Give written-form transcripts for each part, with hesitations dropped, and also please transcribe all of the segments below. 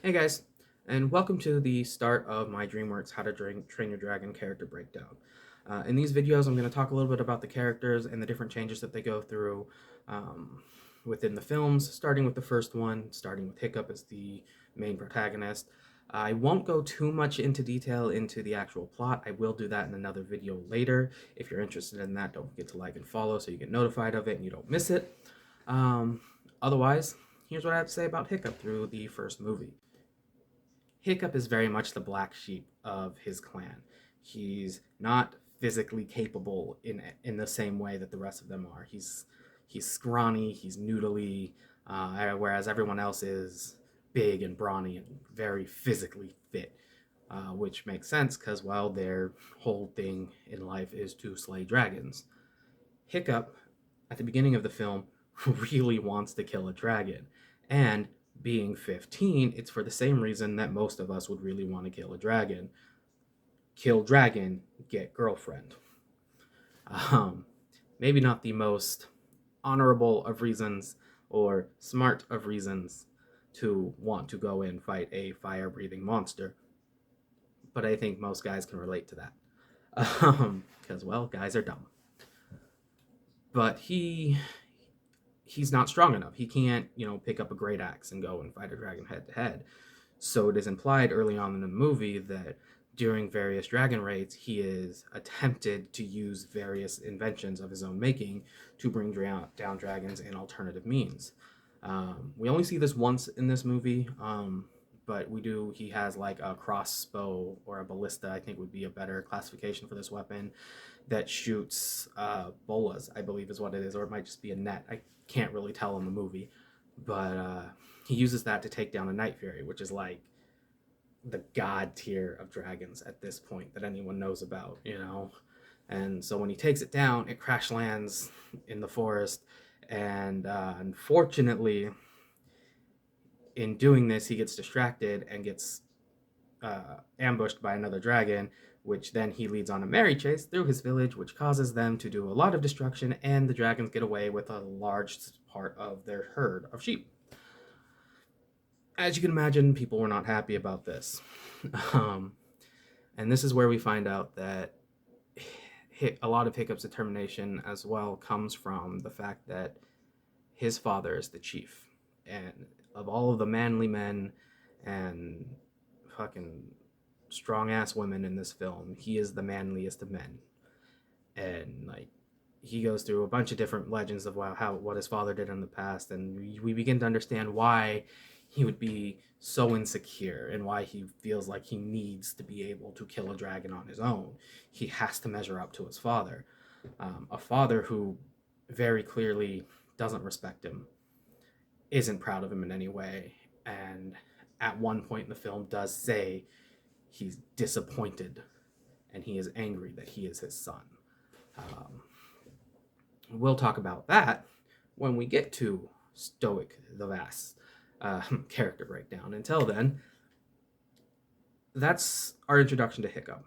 Hey guys, and welcome to the start of my DreamWorks How to Train Your Dragon character breakdown. In these videos, I'm going to talk a little bit about the characters and the different changes that they go through um, within the films, starting with the first one, starting with Hiccup as the main protagonist. I won't go too much into detail into the actual plot. I will do that in another video later. If you're interested in that, don't forget to like and follow so you get notified of it and you don't miss it. Um, Otherwise, here's what I have to say about Hiccup through the first movie. Hiccup is very much the black sheep of his clan. He's not physically capable in the same way that the rest of them are. He's scrawny, he's noodly, whereas everyone else is big and brawny and very physically fit, which makes sense because well, their whole thing in life is to slay dragons. Hiccup, at the beginning of the film, really wants to kill a dragon. And being 15, it's for the same reason that most of us would really want to kill a dragon. Kill dragon, get girlfriend. Um, Maybe not the most honorable of reasons or smart of reasons to want to go and fight a fire breathing monster, but I think most guys can relate to that. Because, well, guys are dumb. But he's not strong enough. He can't, pick up a great axe and go and fight a dragon head to head. So it is implied early on in the movie that during various dragon raids, he is attempted to use various inventions of his own making to bring down dragons in alternative means. We only see this once in this movie, but we do. He has like a crossbow or a ballista, I think would be a better classification for this weapon, that shoots bolas, I believe is what it is, or it might just be a net. I can't really tell in the movie, but he uses that to take down a Night Fury, which is like the god tier of dragons at this point that anyone knows about. And so when he takes it down, it crash lands in the forest, and unfortunately, in doing this, he gets distracted and gets ambushed by another dragon, which then he leads on a merry chase through his village, which causes them to do a lot of destruction, and the dragons get away with a large part of their herd of sheep. As you can imagine, people were not happy about this. Um, and this is where we find out that a lot of Hiccup's determination as well comes from the fact that his father is the chief. And of all of the manly men and fucking strong ass women in this film, he is the manliest of men. And like he goes through a bunch of different legends of what his father did in the past, and we begin to understand why he would be so insecure and why he feels like he needs to be able to kill a dragon on his own. He has to measure up to his father, a father who very clearly doesn't respect him, isn't proud of him in any way, and at one point in the film does say he's disappointed and he is angry that he is his son. Um, we'll talk about that when we get to Stoic the Vast character breakdown. Until then, that's our introduction to Hiccup.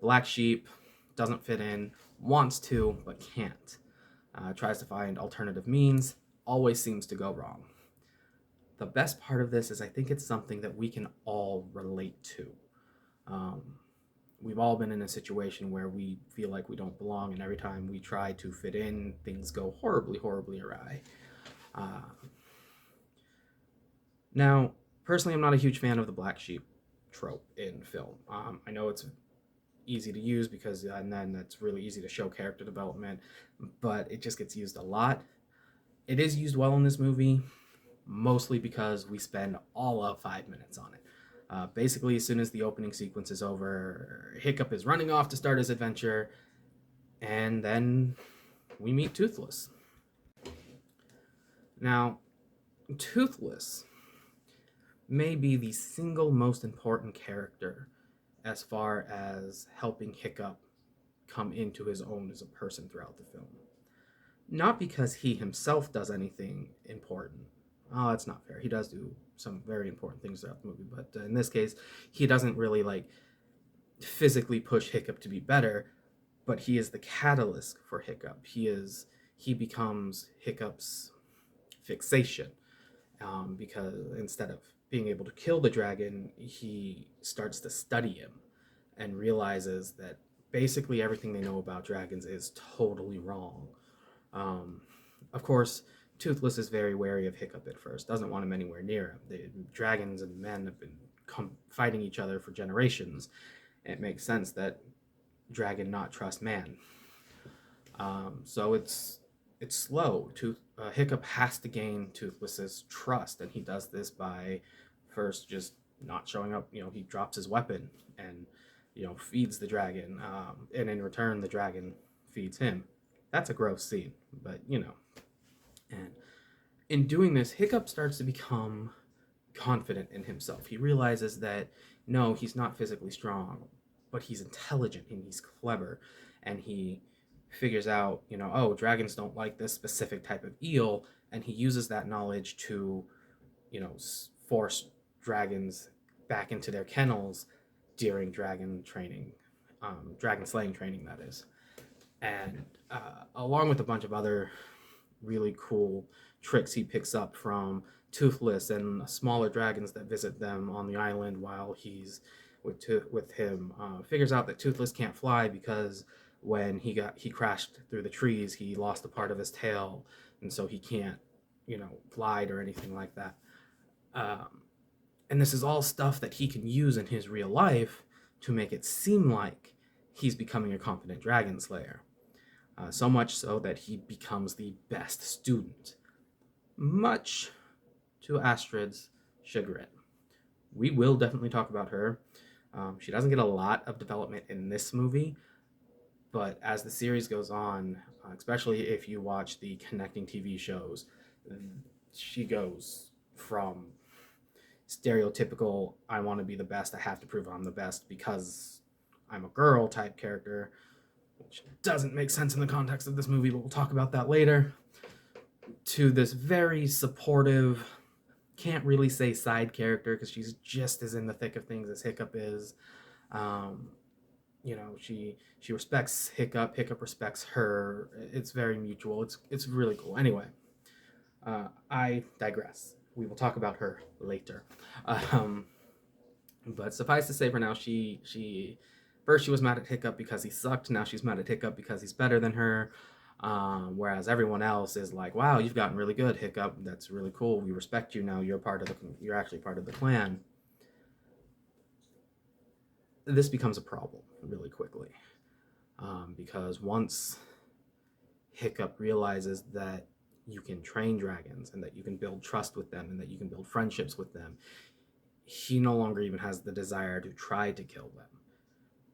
Black sheep, doesn't fit in, wants to, but can't. Tries to find alternative means, always seems to go wrong. The best part of this is I think it's something that we can all relate to. Um, we've all been in a situation where we feel like we don't belong, and every time we try to fit in, things go horribly, horribly awry. Uh, Now, personally, I'm not a huge fan of the black sheep trope in film. I know it's easy to use because, and then that's really easy to show character development, but it just gets used a lot. It is used well in this movie, mostly because we spend all of 5 minutes on it. Basically, as soon as the opening sequence is over, Hiccup is running off to start his adventure, and then we meet Toothless. Now, Toothless may be the single most important character as far as helping Hiccup come into his own as a person throughout the film. Not because he himself does anything important. Oh, that's not fair. He does do some very important things throughout the movie, but in this case, he doesn't really like physically push Hiccup to be better, but he is the catalyst for Hiccup. He becomes Hiccup's fixation, because instead of being able to kill the dragon, he starts to study him and realizes that basically everything they know about dragons is totally wrong. Um, of course, Toothless is very wary of Hiccup at first, doesn't want him anywhere near him. The dragons and men have been fighting each other for generations. It makes sense that dragon not trust man. So it's slow. Hiccup has to gain Toothless's trust, and he does this by first just not showing up. He drops his weapon and feeds the dragon, and in return, the dragon feeds him. That's a gross scene, but And in doing this, Hiccup starts to become confident in himself. He realizes that no, he's not physically strong, but he's intelligent and he's clever, and he figures out, oh, dragons don't like this specific type of eel, and he uses that knowledge to, force dragons back into their kennels during dragon slaying training, that is. And along with a bunch of other really cool tricks he picks up from Toothless and smaller dragons that visit them on the island while he's with him. Figures out that Toothless can't fly because when he crashed through the trees, he lost a part of his tail, and so he can't, glide or anything like that. And this is all stuff that he can use in his real life to make it seem like he's becoming a competent dragon slayer. So much so that he becomes the best student, much to Astrid's chagrin. We will definitely talk about her. She doesn't get a lot of development in this movie, but as the series goes on, especially if you watch the connecting TV shows, she goes from stereotypical, I want to be the best, I have to prove I'm the best because I'm a girl type character, which doesn't make sense in the context of this movie, but we'll talk about that later, to this very supportive, can't really say side character because she's just as in the thick of things as Hiccup is. She respects Hiccup. Hiccup respects her. It's very mutual. It's really cool. Anyway, I digress. We will talk about her later. But suffice to say, for now, she first she was mad at Hiccup because he sucked. Now she's mad at Hiccup because he's better than her. Whereas everyone else is like, "Wow, you've gotten really good, Hiccup. That's really cool. We respect you now. You're actually part of the clan." This becomes a problem really quickly, because once Hiccup realizes that you can train dragons and that you can build trust with them and that you can build friendships with them, he no longer even has the desire to try to kill them.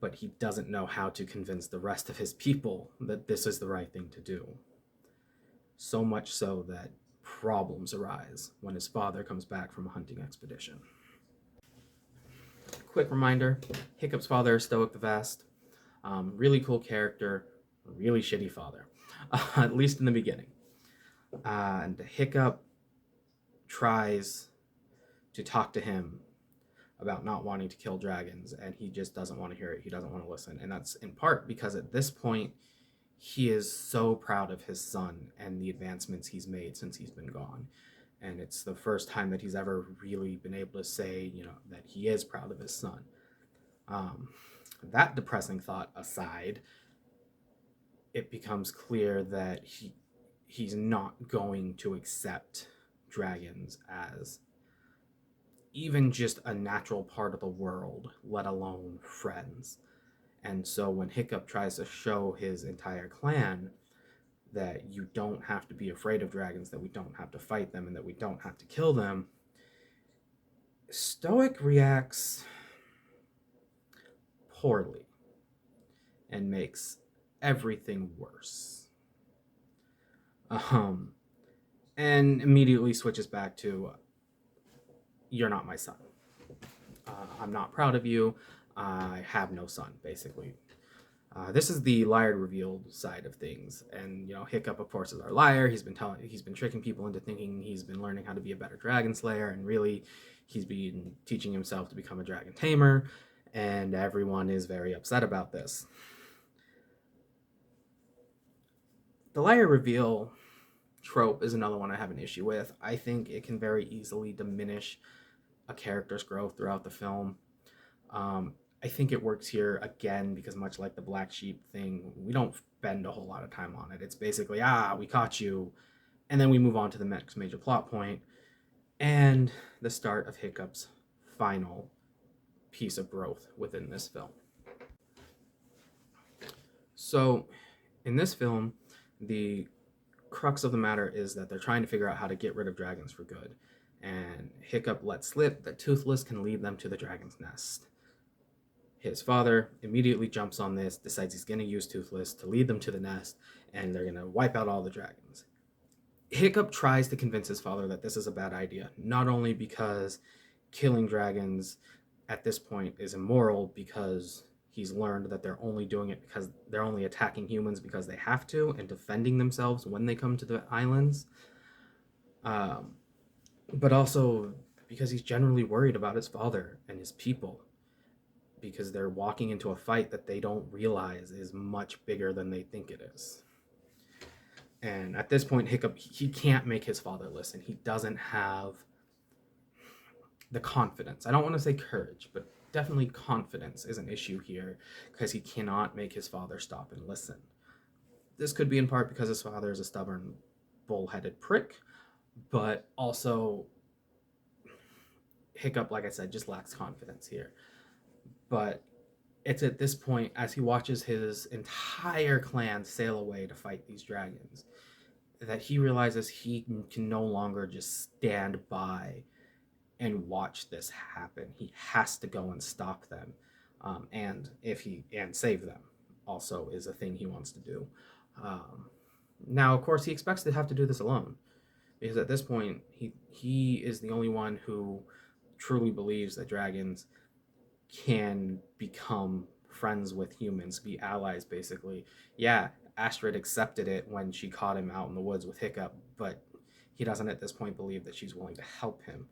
But he doesn't know how to convince the rest of his people that this is the right thing to do. So much so that problems arise when his father comes back from a hunting expedition. Quick reminder, Hiccup's father is Stoic the Vast. Really cool character, really shitty father, at least in the beginning. And Hiccup tries to talk to him about not wanting to kill dragons, and he just doesn't want to hear it. He doesn't want to listen. And that's in part because at this point, he is so proud of his son and the advancements he's made since he's been gone. And it's the first time that he's ever really been able to say, that he is proud of his son. That depressing thought aside, it becomes clear that he's not going to accept dragons as even just a natural part of the world, let alone friends. And so when Hiccup tries to show his entire clan that you don't have to be afraid of dragons, that we don't have to fight them, and that we don't have to kill them, Stoic reacts poorly and makes everything worse. And immediately switches back to, you're not my son. I'm not proud of you. I have no son, basically. This is the liar revealed side of things, and Hiccup, of course, is our liar. He's been tricking people into thinking he's been learning how to be a better dragon slayer, and really, he's been teaching himself to become a dragon tamer. And everyone is very upset about this. The liar reveal trope is another one I have an issue with. I think it can very easily diminish a character's growth throughout the film. I think it works here again because, much like the black sheep thing, we don't spend a whole lot of time on it. It's basically, we caught you, and then we move on to the next major plot point and the start of Hiccup's final piece of growth within this film. So, in this film, the crux of the matter is that they're trying to figure out how to get rid of dragons for good. And Hiccup lets slip that Toothless can lead them to the dragon's nest. His father immediately jumps on this, decides he's going to use Toothless to lead them to the nest, and they're going to wipe out all the dragons. Hiccup tries to convince his father that this is a bad idea, not only because killing dragons at this point is immoral, because he's learned that they're only doing it because they're only attacking humans because they have to and defending themselves when they come to the islands, but also because he's generally worried about his father and his people, because they're walking into a fight that they don't realize is much bigger than they think it is. And at this point, Hiccup, he can't make his father listen. He doesn't have the confidence. I don't want to say courage, but definitely confidence is an issue here because he cannot make his father stop and listen. This could be in part because his father is a stubborn, bull-headed prick, but also Hiccup, like I said, just lacks confidence here. But it's at this point, as he watches his entire clan sail away to fight these dragons, that he realizes he can no longer just stand by and watch this happen. He has to go and stop them, and save them. Also, is a thing he wants to do. Now, of course, he expects to have to do this alone, because at this point, he is the only one who truly believes that dragons can become friends with humans, be allies, basically. Yeah, Astrid accepted it when she caught him out in the woods with Hiccup, but he doesn't at this point believe that she's willing to help him.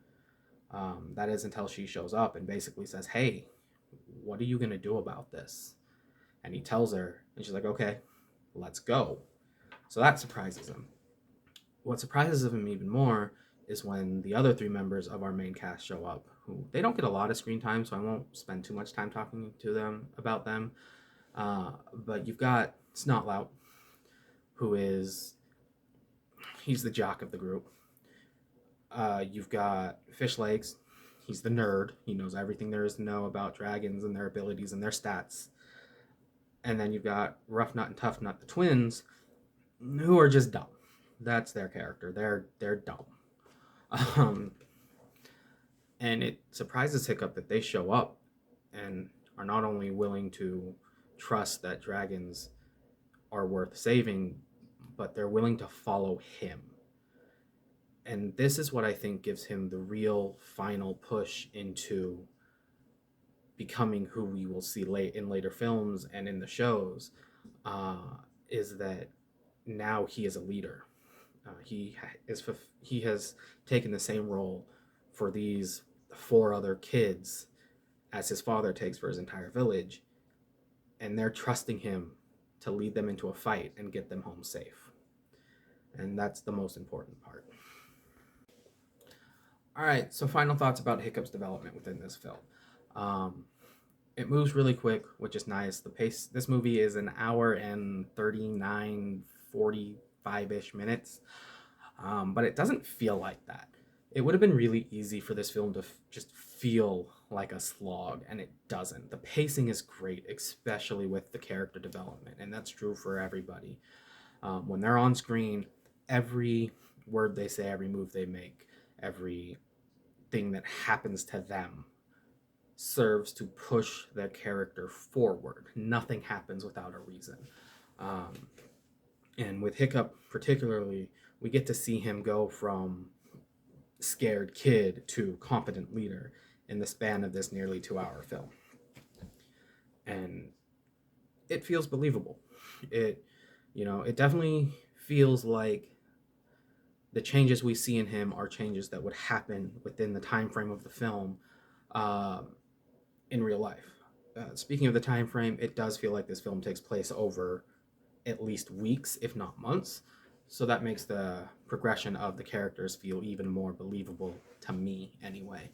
That is until she shows up and basically says, hey, what are you going to do about this? And he tells her, and she's like, okay, let's go. So that surprises him. What surprises him even more is when the other three members of our main cast show up, who they don't get a lot of screen time, so I won't spend too much time talking to them about them. But you've got Snotlout, he's the jock of the group. You've got Fish Legs, he's the nerd. He knows everything there is to know about dragons and their abilities and their stats. And then you've got Rough Nut and Tough Nut, the twins, who are just dumb. That's their character. They're dumb. And it surprises Hiccup that they show up and are not only willing to trust that dragons are worth saving, but they're willing to follow him. And this is what I think gives him the real final push into becoming who we will see in later films and in the shows, is that now he is a leader. He has taken the same role for these 4 other kids as his father takes for his entire village, and they're trusting him to lead them into a fight and get them home safe. And that's the most important part. All right, so final thoughts about Hiccup's development within this film. It moves really quick, which is nice. The pace, this movie is an hour and 39, 45-ish minutes, but it doesn't feel like that. It would have been really easy for this film to just feel like a slog, and it doesn't. The pacing is great, especially with the character development, and that's true for everybody. When they're on screen, every word they say, every move they make, every thing that happens to them serves to push their character forward. Nothing happens without a reason. And with Hiccup particularly, we get to see him go from scared kid to competent leader in the span of this nearly 2-hour film. And it feels believable. It definitely feels like the changes we see in him are changes that would happen within the time frame of the film, in real life. Speaking of the time frame, it does feel like this film takes place over at least weeks, if not months. So that makes the progression of the characters feel even more believable to me, anyway.